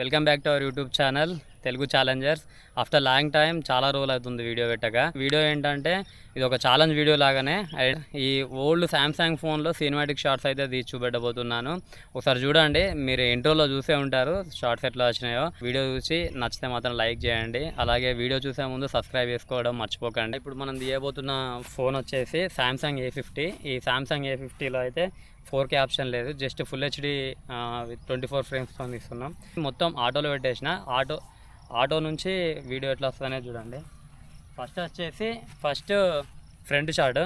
Welcome back to our YouTube channel Telugu Challengers. After long time చాలా రోజులు అవుతుంది video పెట్టగా. వీడియో ఏంటంటే ఇది ఒక ఛాలెంజ్ వీడియో లాగానే ఈ ఓల్డ్ శాంసంగ్ ఫోన్లో సినిమాటిక్ షార్ట్స్ అయితే తీసి చూపెట్టబోతున్నాను. ఒకసారి చూడండి, మీరు ఇంట్రోలో చూసే ఉంటారు షార్ట్స్ ఎట్లా వచ్చినాయో. వీడియో చూసి నచ్చితే మాత్రం లైక్ చేయండి, అలాగే వీడియో చూసే ముందు సబ్స్క్రైబ్ చేసుకోవడం మర్చిపోకండి. ఇప్పుడు మనం తీయబోతున్న ఫోన్ వచ్చేసి శాంసంగ్ A50. ఈ శాంసంగ్ A50లో అయితే 4K ఆప్షన్ లేదు, జస్ట్ ఫుల్ హెచ్డి విత్ 24 ఫ్రేమ్స్తో తీస్తున్నాం. మొత్తం ఆటోలో పెట్టేసిన. ఆటో నుంచి వీడియో ఎట్లా వస్తుందనే చూడండి. ఫస్ట్ వచ్చేసి ఫ్రంట్ షాట్.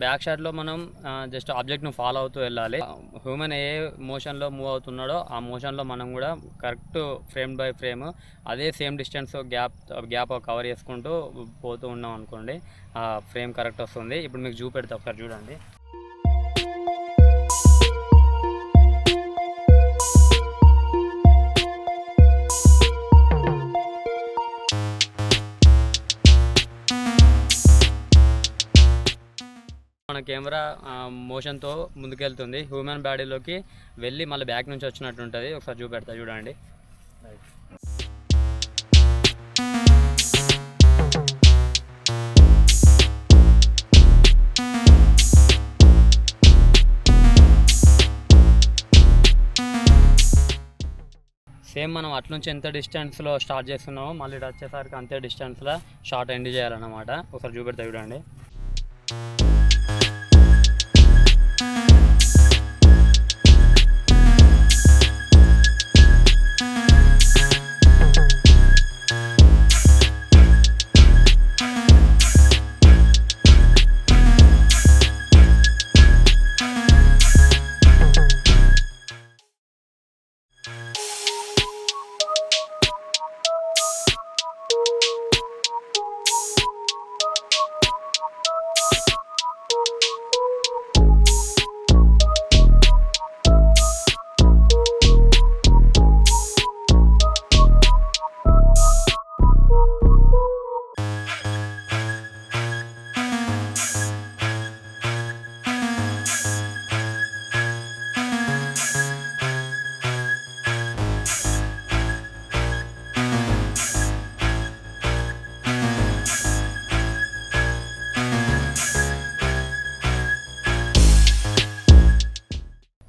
బ్యాక్ షాట్లో మనం జస్ట్ ఆబ్జెక్ట్ను ఫాలో అవుతూ వెళ్ళాలి. హ్యూమన్ ఏ మోషన్లో మూవ్ అవుతున్నాడో ఆ మోషన్లో మనం కూడా కరెక్ట్ ఫ్రేమ్ బై ఫ్రేమ్ అదే సేమ్ డిస్టెన్స్ గ్యాప్ కవర్ చేసుకుంటూ పోతూ ఉన్నాం అనుకోండి, ఆ ఫ్రేమ్ కరెక్ట్ వస్తుంది. ఇప్పుడు మీకు చూపెడతా, ఒకసారి చూడండి. మన కెమెరా మోషన్తో ముందుకెళ్తుంది, హ్యూమన్ బాడీలోకి వెళ్ళి మళ్ళీ బ్యాక్ నుంచి వచ్చినట్టు ఉంటుంది. ఒకసారి చూపెడతా చూడండి. సేమ్ మనం అట్నుంచి ఎంత డిస్టెన్స్లో స్టార్ట్ చేస్తున్నామో మళ్ళీ ఇటు వచ్చేసరికి అంతే డిస్టెన్స్లో షార్ట్ ఎండ్ చేయాలన్నమాట. ఒకసారి చూపెడతా చూడండి.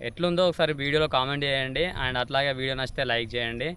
ఎట్లుందో ఒకసారి వీడియోలో కామెంట్ చేయండి, అండ్ అట్లాగే వీడియో నచ్చితే లైక్ చేయండి.